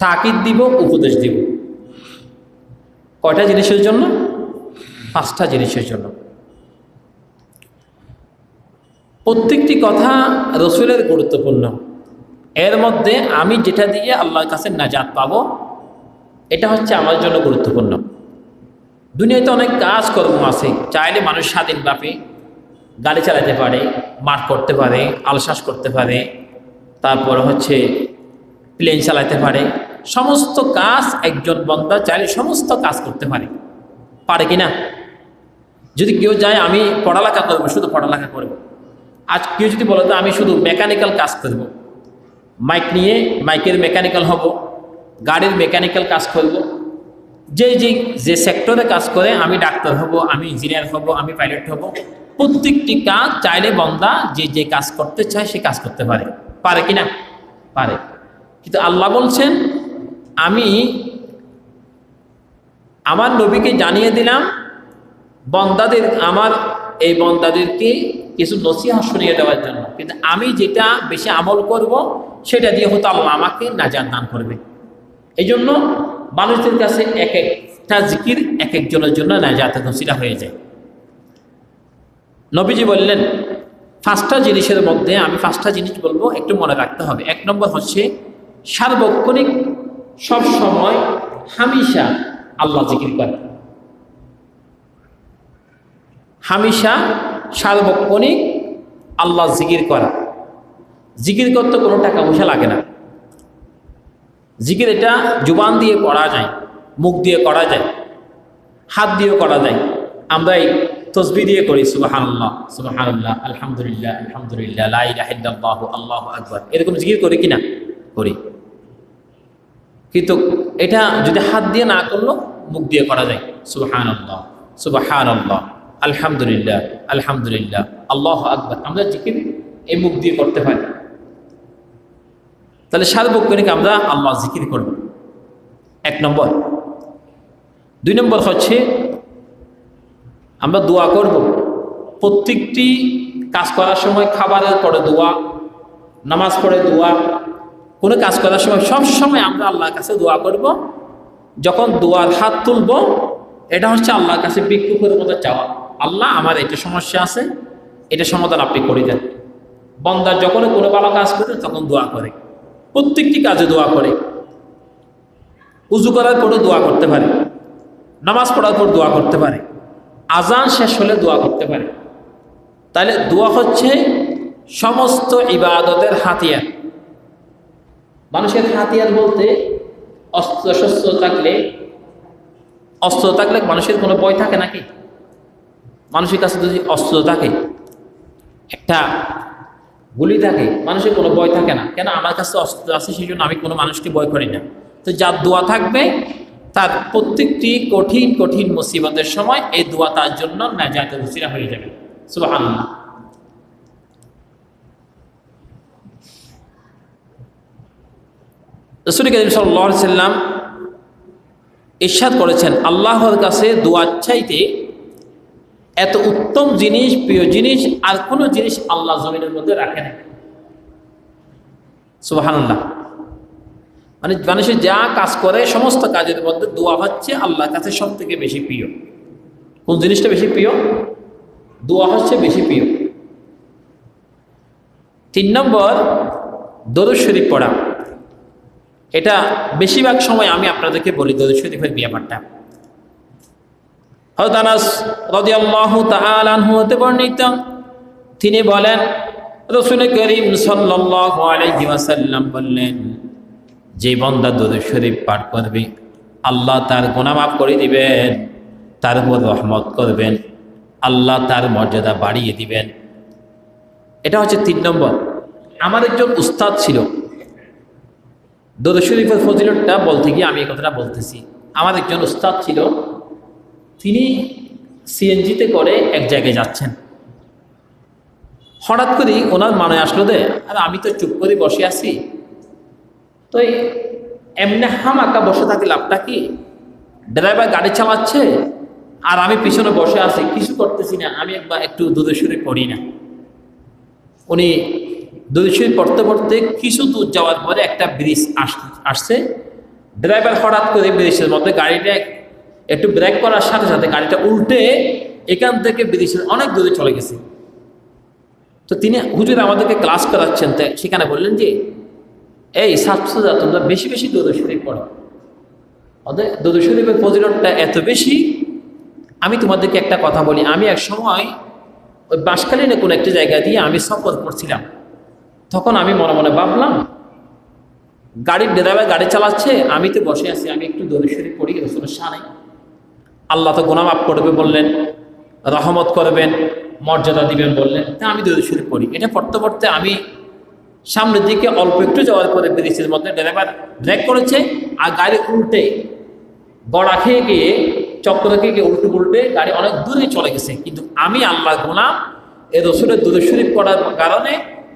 তাকিদ দিব, উপদেশ দিব। কয়টা জিনিসের জন্য? 5টা জিনিসের জন্য। প্রত্যেকটি কথা রসুলের গুরুত্বপূর্ণ। এর মধ্যে আমি যেটা দিয়ে আল্লাহর কাছে নাজাত পাবো, এটা হচ্ছে আমার জন্য গুরুত্বপূর্ণ। দুনিয়াতে অনেক কাজকর্ম আছে, চাইলে মানুষ স্বাধীনভাবে গাড়ি চালাতে পারে, মাঠ করতে পারে, আলশ্বাস করতে পারে, তারপর হচ্ছে প্লেন চালাতে পারে। সমস্ত কাজ একজন বান্দা চাইলে সমস্ত কাজ করতে পারে, পারে কি না? যদি কেউ যায় আমি পড়ালেখা করবো, শুধু পড়ালেখা করবো। আজ কেউ যদি বলে তো আমি শুধু মেকানিক্যাল কাজ করব, মাইক নিয়ে মাইকের মেকানিক্যাল হব, গাড়ির মেকানিক্যাল কাজ করব, যে সেক্টরে কাজ করে, আমি ডাক্তার হব, আমি ইঞ্জিনিয়ার হব, আমি পাইলট হব, প্রত্যেকটি কাজ চাইলে বান্দা যে কাজ করতে চায় সে কাজ করতে পারে, পারে কি না? পারে। কিন্তু আল্লাহ বলছেন আমি আমার নবীকে জানিয়ে দিলাম বান্দাদের, আমার এই বান্দাদেরকে কিছু নসিহত শুনিয়ে দেওয়ার জন্য, কিন্তু আমি যেটা বেশি আমল করব সেটা দিয়ে হয়তো আল্লাহ আমাকে নাজাত দান করবে। এই জন্য মানুষদের কাছে এক একটা জিকির এক একজনের জন্য নাজাতের ওসিলা হয়ে যায়। নবীজি বললেন 5টা জিনিসের মধ্যে আমি 5টা জিনিস বলবো, একটু মনে রাখতে হবে। 1 নম্বর হচ্ছে সার্বক্ষণিক সব সময় হামেশা আল্লাহ জিকির করে। হামেশা সার্বক্ষণিক আল্লাহ জিকির করা। জিকির করতে কোনো টাকা পয়সা লাগে না। জিকির এটা জুবান দিয়ে করা যায়, মুখ দিয়ে করা যায়, হাত দিয়েও করা যায়। আমরা এই তসবিহ দিয়ে করি, সুবহানাল্লাহ সুবহানাল্লাহ, আলহামদুলিল্লাহ আলহামদুলিল্লাহ, লা ইলাহা ইল্লাল্লাহু আল্লাহু আকবার, এরকম জিকির করি কিনা? করি। কিন্তু এটা যদি হাত দিয়ে না করলো, মুখ দিয়ে করা যায়, সুবহানাল্লাহ সুবহানাল্লাহ, আলহামদুলিল্লাহ আলহামদুলিল্লাহ, আল্লাহু আকবার। আমরা জিকির এই মুখ দিয়ে করতে পারি। তাহলে সার্বক্ষণিক আমরা আল্লাহ জিকির করব, 1 নম্বর। 2 নম্বর হচ্ছে আমরা দোয়া করব। প্রত্যেকটি কাজ করার সময়, খাবারের পরে দোয়া, নামাজ পড়ে দোয়া, কোনো কাজ করার সময় সব সময় আমরা আল্লাহর কাছে দোয়া করব। যখন দোয়ার হাত তুলব, এটা হচ্ছে আল্লাহর কাছে ভিক্ষুকের মতো চাওয়া, আল্লাহ আমার এটা সমস্যা আছে, এটা সমাধান আপনি করে দেন। বান্দা যখন কোনো ভালো কাজ করে তখন দোয়া করে, প্রত্যেকটি কাজে দোয়া করে। উজু করার পরে দোয়া করতে পারে, নামাজ পড়ার পর দোয়া করতে পারে, আজান শেষ হলে দোয়া করতে পারে। তাহলে দোয়া হচ্ছে সমস্ত ইবাদতের হাতিয়ার। মানুষের হাতিয়ার বলতে অস্ত্র থাকলে মানুষের কোনো ভয় থাকে নাকি? মানুষের কাছে যদি অস্ত্র থাকে, একটা গুলি থাকে, মানুষের কোনো ভয় থাকে না। কেন? আমার কাছে অস্ত্র আছে, সেই জন্য আমি কোনো মানুষকে ভয় করি না। তো যার দোয়া থাকবে তার প্রত্যেকটি কঠিন কঠিন মুসিবতের সময় এই দোয়া তার জন্য নাজাতের ওসিলা হয়ে যাবে। সুবহানাল্লাহ। রাসূল কারীম সাল্লাল্লাহু আলাইহি ওয়াসাল্লাম ইরশাদ করেছেন, আল্লাহর কাছে দোয়া চাইতে এত উত্তম জিনিস, প্রিয় জিনিস আর কোনো জিনিস আল্লাহ জমিনের মধ্যে রাখে না। সুবহানাল্লাহ। মানে মানুষের যা কাজ করে সমস্ত কাজের মধ্যে দোয়া হচ্ছে আল্লাহর কাছে সব থেকে বেশি প্রিয়। কোন জিনিসটা বেশি প্রিয়? দোয়া হচ্ছে বেশি প্রিয়। 3 নম্বর দরুদ শরীফ পড়া। এটা বেশিরভাগ সময় আমি আপনাদেরকে বলি দরুদ শরীফের ব্যাপারটা। হযরত আনাস রাদিয়াল্লাহু তাআলা আনহু হতে বর্ণিত, তিনি বলেন রাসূল করিম সাল্লাল্লাহু আলাইহি ওয়াসাল্লাম বললেন, যে বান্দা দরুদ শরীফ পাঠ করবে আল্লাহ তার গুনাহ মাফ করে দিবেন, তার উপর রহমত করবেন, আল্লাহ তার মর্যাদা বাড়িয়ে দিবেন। এটা হচ্ছে 3 নম্বর। আমার একজন উস্তাদ ছিল, দরুদ শরীফের ফজিলতটা বলতে গিয়ে আমি এই কথাটা বলতেছি। আমার একজন উস্তাদ ছিল, তিনি সিএনজিতে করে এক জায়গায় যাচ্ছেন। হঠাৎ করে ওনার মনে আসলো যে আর আমি তো চুপ করে বসে আছি, তো এমনি হামাকা বসে থাকি লাভটা কি? ড্রাইভার গাড়ি চালাচ্ছে আর আমি পিছনে বসে আছি, কিছু করতেছি না, আমি একটু দরুদ শরীফ পড়ি না। উনি দরুদ শরীফ পড়তে পড়তে কিছু দূর যাওয়ার পরে একটা ব্রিজ আসছে, ড্রাইভার হঠাৎ করে ব্রিজের মধ্যে গাড়িটা একটু ব্রেক করার সাথে সাথে গাড়িটা উল্টে এখান থেকে ব্রিজের অনেক দূরে চলে গেছে। তো তিনি হুজুর আমাদেরকে ক্লাস করাচ্ছেন, তো সেখানে বললেন যে এই ছাত্ররা তোমরা বেশি বেশি দরুদ শরীফ পড়ো, ওদের দরুদ শরীফের ফজিলতটা এত বেশি। আমি তোমাদেরকে একটা কথা বলি, আমি এক সময় ওই বাঁশখালীনে কোনো একটা জায়গা দিয়ে আমি সফর করছিলাম, তখন আমি মনে মনে ভাবলাম গাড়ির ড্রাইভার গাড়ি চালাচ্ছে, আমি তো বসে আছি, আমি একটু দরুদ শরীফ পড়ি রাসূলের শানে। আল্লাহ তো গুনাহ মাফ করবে বললেন, রহমত করবেন, মর্যাদা দিবেন বললেন, তা আমি দরুদ শরীফ পড়ি। এটা পড়তে পড়তে আমি সামনের দিকে অল্প একটু যাওয়ার পরে ব্রিজের মধ্যে ড্রাইভার ব্রেক করেছে আর গাড়ি উল্টে গড়া খেয়ে গিয়ে চক্র খেয়ে গিয়ে উল্টে গাড়ি অনেক দূরে চলে গেছে। কিন্তু আমি আল্লাহ গোলাম এ রসুলের দরুদ শরীফ পড়ার কারণে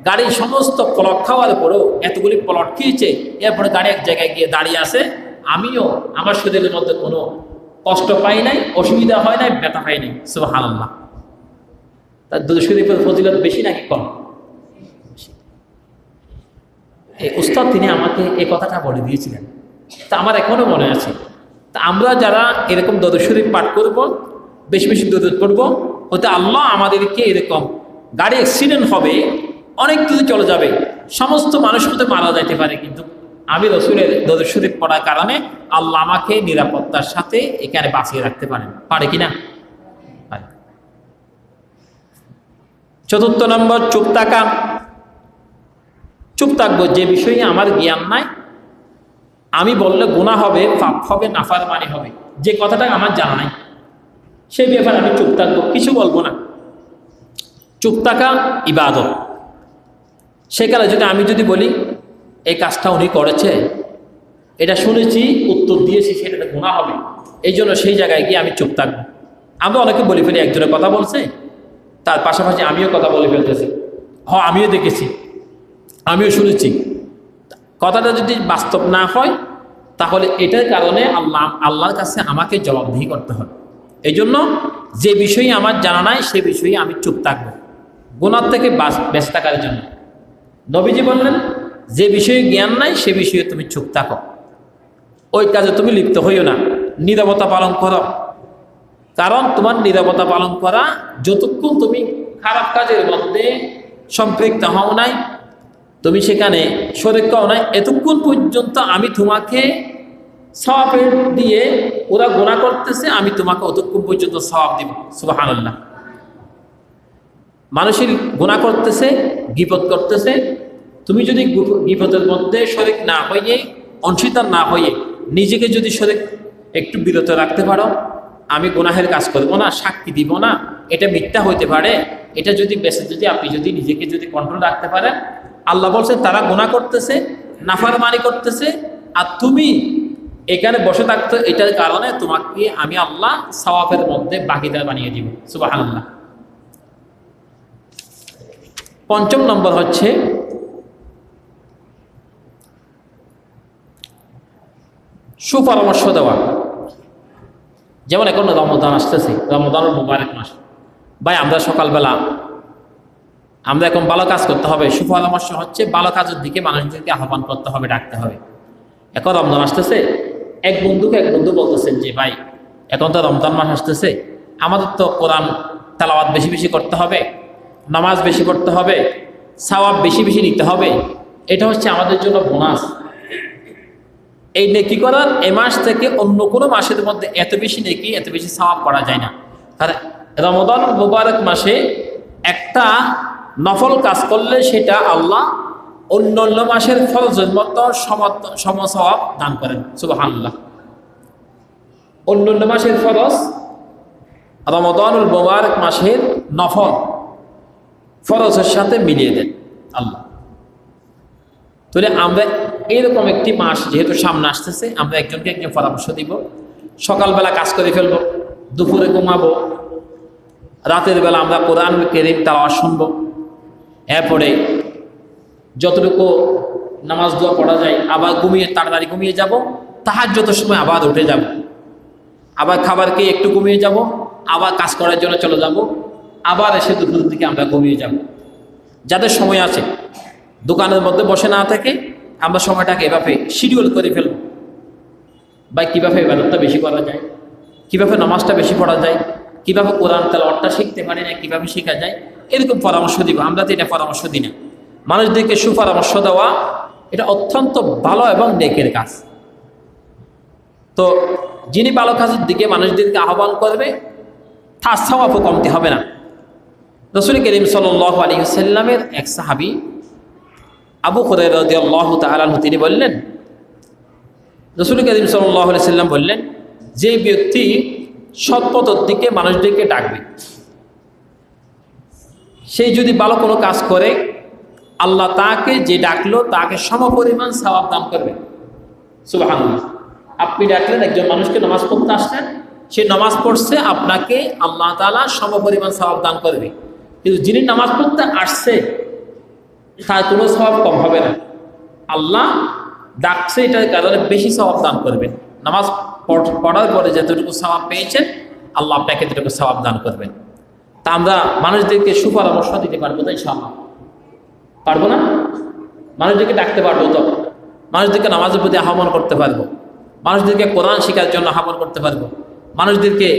গাড়ির সমস্ত প্লট খাওয়ার পরেও এতগুলি প্লট খেয়েছে, এরপরে গাড়ি এক জায়গায় গিয়ে দাঁড়িয়ে আছে, আমিও আমার শরীরের মধ্যে কোনো কষ্ট পাই নাই, অসুবিধা হয় নাই, ব্যথা পাই নাই। সুবহানাল্লাহ। তার দরুদ শরীফের ফজিলত বেশি নাকি কম? এই উস্তাদ তিনি আমাকে এই কথাটা বলে দিয়েছিলেন, তা আমার এখনও মনে আছে। তা আমরা যারা এরকম দরুদ শরীফ পাঠ করব, বেশি বেশি দরুদ পড়ব, হতে আল্লাহ আমাদেরকে এরকম গাড়ি অ্যাক্সিডেন্ট হবে, অনেক দূরে চলে যাবে, সমস্ত মানুষ হতে মারা যাইতে পারে, কিন্তু আমি রসুলের দরুদ শরীফ পড়ার কারণে আল্লাহ আমাকে নিরাপত্তার সাথে এখানে বাঁচিয়ে রাখতে পারেন। পারে কিনা? পারে। চতুর্থ নম্বর, চুপ থাকা। চুপ থাকবো যে বিষয়ে আমার জ্ঞান নাই, আমি বললে গুনাহ হবে, পাপ হবে, নাফরমানি হবে, যে কথাটা আমার জানা নাই সেই ব্যাপারে আমি চুপ থাকবো, কিছু বলবো না। চুপ থাকা ইবাদত। সেখানে আমি যদি বলি এই কাজটা উনি করেছে, এটা শুনেছি, উত্তর দিয়েছি, সেটা গুনাহ হবে, এই জন্য সেই জায়গায় গিয়ে আমি চুপ থাকবো। আমরা অনেকে বলে ফেলি একজনের কথা বলছে, তার পাশাপাশি আমিও কথা বলে ফেলতেছি, আমিও দেখেছি, আমিও শুনেছি। কথাটা যদি বাস্তব না হয় তাহলে এটার কারণে আল্লাহর কাছে আমাকে জবাবদিহি করতে হবে। এই জন্য যে বিষয়ে আমার জানা নাই সে বিষয়ে আমি চুপ থাকবো, গুনাহ থেকে বেঁচে থাকার জন্য। নবীজি বললেন যে বিষয়ে জ্ঞান নাই সে বিষয়ে তুমি চুপ থাকো, ওই কাজে তুমি লিপ্ত হইও না, নীরবতা পালন করো। কারণ তোমার নীরবতা পালন করা, যতক্ষণ তুমি খারাপ কাজের মধ্যে সম্পৃক্ত হও নাই, তুমি সেখানে শরীক হও নাই, এতক্ষণ পর্যন্ত আমি তোমাকে সওয়াব দিয়ে, ওরা গুনাহ করতেছে, আমি তোমাকে অতক্ষণ পর্যন্ত সওয়াব দিব। সুবহানাল্লাহ। মানুষের গুনাহ করতেছে, গীবত করতেছে, তুমি যদি গীবতের মধ্যে শরীক না হইয়ে, অংশীদার না হইয়ে নিজেকে যদি শরীক একটু বিরত রাখতে পারো, আমি গুনাহের কাজ করব না, সাক্ষী দিব না, এটা মিথ্যা হইতে পারে, এটা যদি বেঁচে আপনি যদি নিজেকে কন্ট্রোল রাখতে পারেন, আল্লাহ বলছেন তারা গুনাহ করতেছে, নাফরমানি করতেছে, আর তুমি এখানে বসে থাকতো, এটার কারণে তোমাকে আমি আল্লাহ সওয়াবের মধ্যে ভাগীদার বানিয়ে দিব। সুবহানাল্লাহ। পঞ্চম নম্বর হচ্ছে সুপরামর্শ দেওয়া। যেমন এখন রমজান আসতেছে, রমজানের মুবারক মাস, ভাই আমরা সকালবেলা আমরা এখন ভালো কাজ করতে হবে। সুপরামর্শ হচ্ছে ভালো কাজের দিকে মানুষদেরকে আহ্বান করতে হবে, ডাকতে হবে। এখন রমজান আসতেছে, এক বন্ধু বলতেছেন যে ভাই এখন তো রমজান মাস আসতেছে, আমাদের তো কোরআন তেলাওয়াত বেশি বেশি করতে হবে, নামাজ বেশি করতে হবে, সওয়াব বেশি বেশি নিতে হবে, এটা হচ্ছে আমাদের জন্য বোনাস। এই নেকি করার এ মাস থেকে অন্য কোনো মাসের মধ্যে এত বেশি নেকি, এত বেশি সওয়াব করা যায় না। আর রমজান মুবারক মাসে একটা নফল কাজ করলে সেটা আল্লাহ অন্য মাসের ফরজের মতো সম সওয়াব দান করেন। সুবহানাল্লাহ। অন্য মাসের ফরজ রমজানুল মুবারক মাসের নফল ফরজের সাথে মিলিয়ে দেন আল্লাহ। তাহলে আমরা এরকম একটি মাস যেহেতু সামনে আসতেছে, আমরা একজনকে একজন পরামর্শ দিব, সকালবেলা কাজ করে ফেলবো, দুপুরে ঘুমাবো, রাতের বেলা আমরা কোরআন কারীম তেলাওয়াত শুনবো, এরপরে যতটুকু নামাজ দোয়া পড়া যায় আবার তাড়াতাড়ি ঘুমিয়ে যাব, তাহাজ্জুদের সময় আবার উঠে যাব, আবার খাবার খেয়ে একটু ঘুমিয়ে যাব, আবার কাজ করার জন্য চলে যাব, আবার এসে দুপুরের দিকে আমরা ঘুমিয়ে যাব। যাদের সময় আছে দোকানের মধ্যে বসে না থাকে, আমরা সময়টাকে এভাবে শিডিউল করে ফেলব। বা কীভাবে ইবাদতটা বেশি করা যায়, কীভাবে নামাজটা বেশি পড়া যায়, কীভাবে কোরআন তেলাওয়াতটা শিখতে পারি না, কীভাবে শেখা যায়, এরকম পরামর্শ দিব। আমরা তো এটা পরামর্শ দিই না। মানুষদেরকে সুপরামর্শ দেওয়া এটা অত্যন্ত ভালো এবং নেকের কাজ। তো যিনি ভালো কাজের দিকে মানুষদেরকে আহ্বান করবে তার সওয়াবও কমতি হবে না। রাসূল করিম সাল্লাল্লাহু আলাইহি ওয়াসাল্লামের এক সাহাবী আবু হুরায়রা রাদিয়াল্লাহু তাআলা আনহু তিনি বললেন, রাসূল করিম সাল্লাল্লাহু আলাইহি ওয়াসাল্লাম বললেন, যে ব্যক্তি সৎ পথের দিকে মানুষদেরকে ডাকবে, সেই যদি ভালো কোনো কাজ করে আল্লাহ তাকে যে ডাকলো তাকে সমপরিমাণ সওয়াব দান করবে। সুবহানাল্লাহ। আপনি ডাকলেন একজন মানুষকে নামাজ পড়তে আসলেন, সে নামাজ পড়ছে, আপনাকে আল্লাহ তাআলা সমপরিমাণ সওয়াব দান করবে। কিন্তু যিনি নামাজ পড়তে আসছে তার কোনো সওয়াব কম হবে না। আল্লাহ ডাকছে এটার কারণে বেশি সওয়াব দান করবেন। নামাজ পড়ার পরে যতটুকু সওয়াব পেয়েছেন আল্লাহ আপনাকে ততটুকু সওয়াব দান করবেন। তা আমরা মানুষদেরকে সুপরামর্শ দিতে পারবো তো ইনশাআল্লাহ? পারবো না? মানুষদেরকে ডাকতে পারবো তো? মানুষদেরকে নামাজের প্রতি আহ্বান করতে পারবো, মানুষদেরকে কোরআন শেখার জন্য আহ্বান করতে পারবো, মানুষদেরকে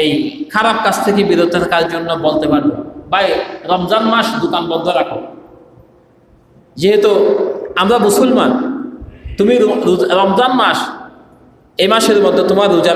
এই খারাপ কাজ থেকে বিরত থাকার জন্য বলতে পারবো, ভাই রমজান মাস দোকান বন্ধ রাখো, যেহেতু আমরা মুসলমান, তুমি রমজান মাস এই মাসের মধ্যে তোমার রোজা